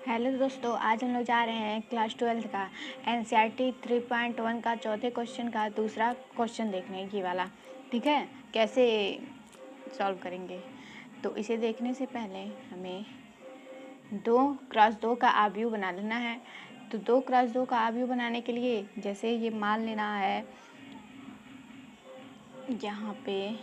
Hello दोस्तों, आज हम लोग जा रहे हैं क्लास 12 का एनसीईआरटी 3.1 का चौथे क्वेश्चन का दूसरा क्वेश्चन देखने, ये वाला। ठीक है, कैसे सॉल्व करेंगे। तो इसे देखने से पहले हमें 2x2 का आव्यूह बना लेना है। तो 2x2 का आव्यूह बनाने के लिए जैसे ये मान लेना है, यहाँ पे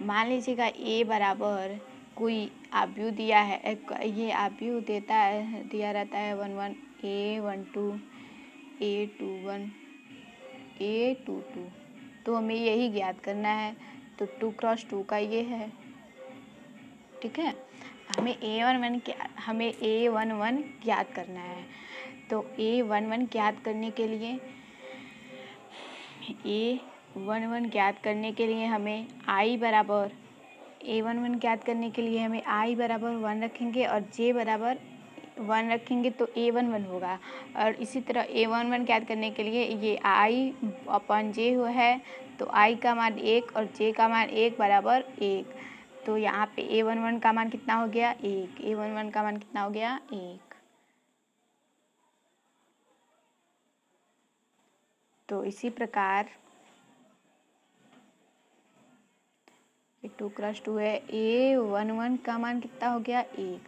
मान लीजिएगा a बराबर कोई आव्यूह दिया है, ये आव्यूह दिया रहता है 1 1 a12 a21 a22। तो हमें यही ज्ञात करना है। तो 2x2 का ये है। ठीक है, हमें a11 ज्ञात करना है। तो a11 ज्ञात करने के लिए हमें i बराबर a11 ज्ञात करने के लिए हमें i बराबर 1 रखेंगे और j बराबर 1 रखेंगे तो a11 होगा। और इसी तरह a11 ज्ञात करने के लिए ये i/j है, तो i का मान 1 और j का मान 1 बराबर 1। तो यहाँ पे a11 का मान कितना हो गया? 1। a11 का मान कितना हो गया? 1। तो इसी प्रकार 2x2 है, a11 का मान कितना हो गया? 1।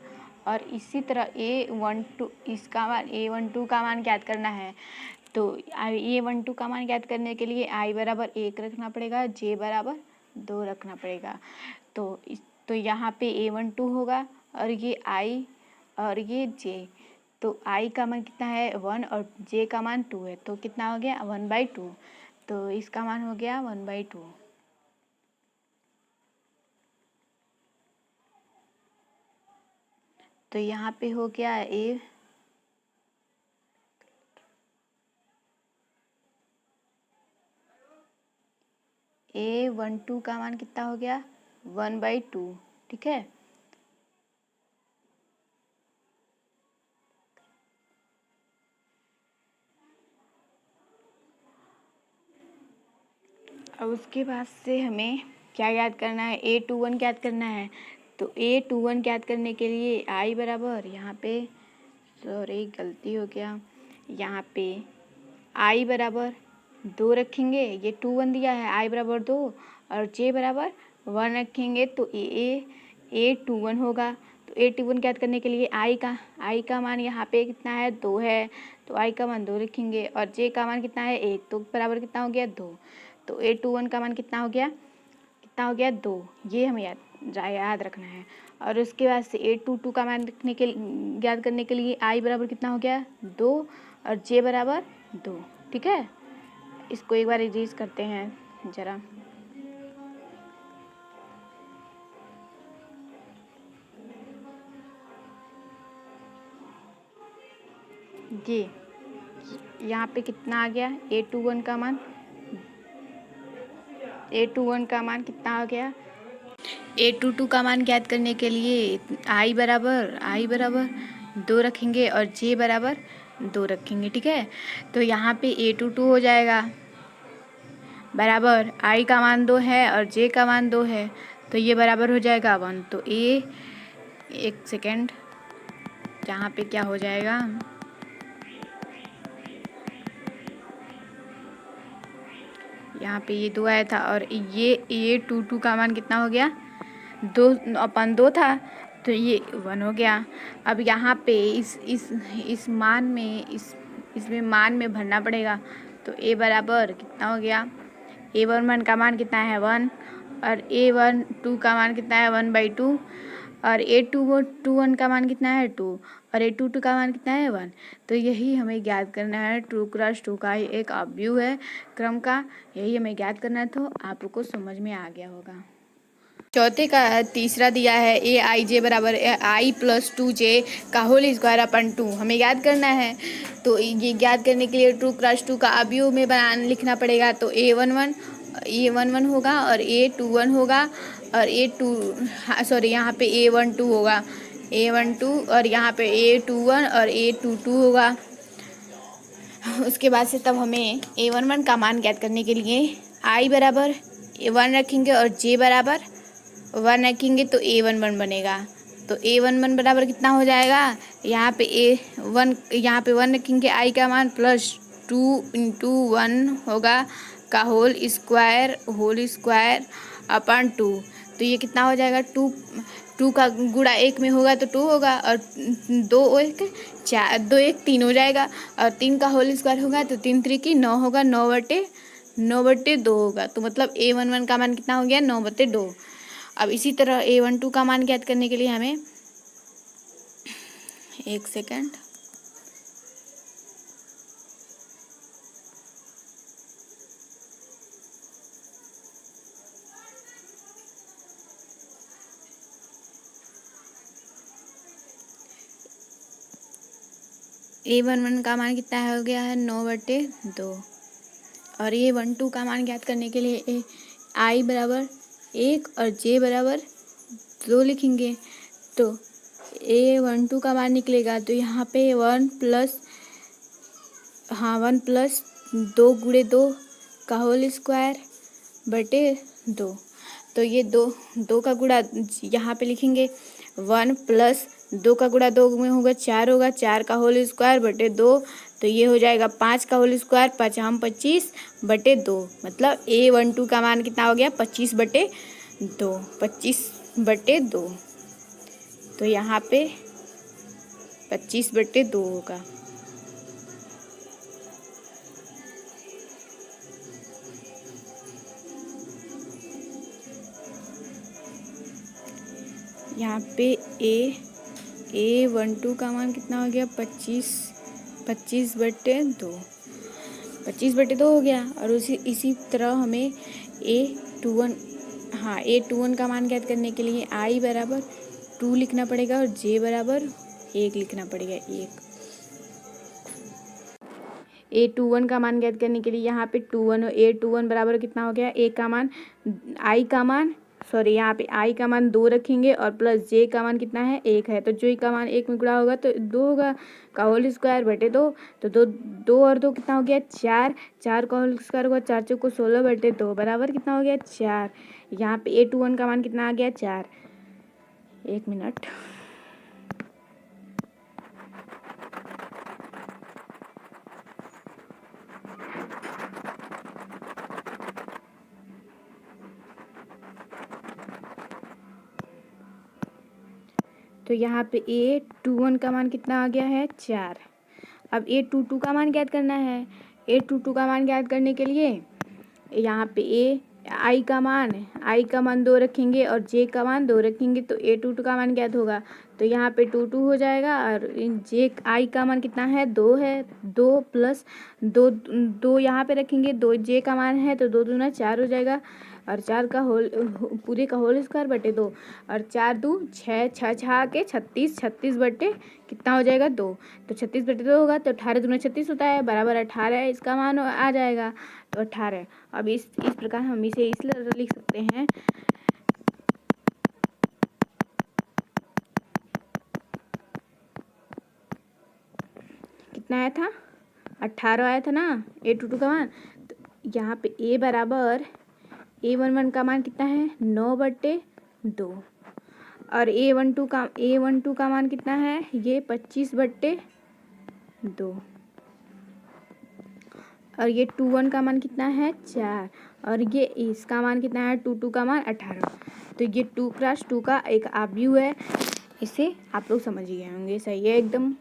और इसी तरह a12 का मान ज्ञात करना है। तो a12 का मान ज्ञात करने के लिए i बराबर 1 रखना पड़ेगा, j बराबर 2 रखना पड़ेगा। तो यहाँ पे a12 होगा और ये i और ये j। तो i का मान कितना है? 1 और j का मान 2 है, तो कितना हो गया? 1/2। तो इसका मान हो गया 1/2। तो यहाँ पे हो गया a12 का मान कितना हो गया? 1/2। ठीक है, और उसके बाद से हमें क्या याद करना है? a21 याद करना है। तो a21 याद करने के लिए i बराबर, यहाँ पे सॉरी गलती हो गया, यहाँ पे i बराबर 2 रखेंगे, ये 2 1 दिया है, i बराबर 2 और j बराबर 1 रखेंगे तो a21 होगा। तो a21 याद करने के लिए i का मान यहाँ पे कितना है? 2 है, तो i का मान 2 रखेंगे और j का मान कितना है? 1, तो बराबर कितना हो गया? 2। तो a21 का मान कितना हो गया? 2। ये हमें याद रखना है। और उसके बाद से a22 का मान याद करने के लिए i बराबर कितना हो गया? 2 और j बराबर 2। ठीक है, इसको एक बार रिवाइज करते हैं जरा। ये यहाँ पे कितना आ गया? a21 का मान कितना आ गया? a22 का मान ज्ञात करने के लिए i बराबर 2 रखेंगे और j बराबर 2 रखेंगे। ठीक है, तो यहाँ पे a22 हो जाएगा बराबर i का मान 2 है और j का मान 2 है, तो ये बराबर हो जाएगा 1। तो एक सेकेंड, यहाँ पे क्या हो जाएगा? यहाँ पे ये 2 आया था और ये a22 का मान कितना हो गया? 2/2 था, तो ये 1 हो गया। अब यहाँ पे इस मान में इसमें मान में भरना पड़ेगा। तो a बराबर कितना हो गया? a11 का मान कितना है? 1 और a12 का मान कितना है? 1/2 और a21 का मान कितना है? 2 और a22 का मान कितना है? 1। तो यही हमें ज्ञात करना है। 2x2 का एक आव्यूह है क्रम का, यही हमें ज्ञात करना है। तो आपको समझ में आ गया होगा। चौथे का तीसरा दिया है aij बराबर i+2j का होल स्क्वायर अपन 2 हमें याद करना है। तो ये ज्ञात करने के लिए 2x2 का आव्यूह में लिखना पड़ेगा। तो a11 होगा और a21 होगा और यहाँ पे a12 होगा, a12 और यहाँ पे a21 और a22 होगा। उसके बाद से तब हमें a11 का मान ज्ञात करने के लिए i बराबर 1 रखेंगे और j बराबर 1 रखेंगे तो a11 बनेगा। तो A11 बराबर कितना हो जाएगा, यहाँ पे वन रखेंगे आई का मान प्लस 2 इंटू 1 होगा का होल स्क्वायर अपन 2। तो ये कितना हो जाएगा, 2 का गुणा 1 में होगा तो 2 होगा, और 2 1 3 हो जाएगा, और 3 का होल स्क्वायर होगा तो 3 3 की 9 होगा, 9/2 होगा। तो मतलब A11 का मान कितना हो गया, 9/2। अब इसी तरह A12 का मान ज्ञात करने के लिए हमें, एक सेकेंड, A11 का मान कितना हो गया है, 9/2। और A12 का मान ज्ञात करने के लिए I बराबर 1 और J बराबर 2 लिखेंगे। तो A12 का मान निकलेगा तो यहाँ पे 1 प्लस 2 गुणे 2 का होल स्क्वायर बटे 2। तो ये 2 का गुणा यहाँ पे लिखेंगे, 1 प्लस 2 का गुणा 2 में होगा 4 होगा, 4 का होल स्क्वायर बटे 2। तो ये हो जाएगा 5 का होल स्क्वायर, 5 25/2। मतलब A12 का मान कितना हो गया, 25/2, 25/2। तो यहाँ पे 25/2 होगा। यहाँ पे A12 का मान कितना हो गया, 25/2, 25/2 हो गया। और इसी तरह हमें A21 का मान ज्ञात करने के लिए I बराबर 2 लिखना पड़ेगा और J बराबर 1 लिखना पड़ेगा, 1। A21 का मान ज्ञात करने के लिए यहाँ पे A21 बराबर कितना हो गया, यहाँ पे I का मान 2 रखेंगे और प्लस J का मान कितना है, 1 है। तो J का मान 1 में गुणा होगा तो 2 होगा का होल स्क्वायर बटे 2। तो 2 और 2 कितना हो गया, 4, 4 का होल स्क्वायर होगा 4 चौको 16/2 बराबर कितना हो गया, 4। यहाँ पे A21 का मान कितना आ गया, 4। एक मिनट, तो यहाँ पे A21 का मान कितना आ गया है, 4। अब A22 का मान ज्ञात करना है। A22 का मान ज्ञात करने के लिए यहाँ पे I का मान 2 रखेंगे और J का मान 2 रखेंगे तो A22 का मान ज्ञात होगा। तो यहाँ पे 2 हो जाएगा और I का मान कितना है, 2 है। 2 प्लस 2 यहाँ पे रखेंगे, 2 J का मान है तो 2 दूना 4 हो जाएगा, और 4 का पूरे का होल स्क्वायर बटे 2, और 4 2 6, 6 6 के 36, 36 बटे कितना हो जाएगा, 2। तो 36/2 होगा तो 18 दूना 36 होता है, बराबर 18 है, इसका मान आ जाएगा तो 18। अब इस प्रकार हम इसे इसलिए लिख सकते हैं, कितना आया था, 18 आया था ना A22 का मान। तो यहाँ पे A बराबर A11 का मान कितना है, 9/2, और A12 का मान कितना है, ये 25/2, और ये 21 का मान कितना है, 4, और ये इसका मान कितना है, 22 का मान 18। तो ये 2 × 2 का एक अवयव है, इसे आप लोग समझ गए होंगे, सही है एकदम।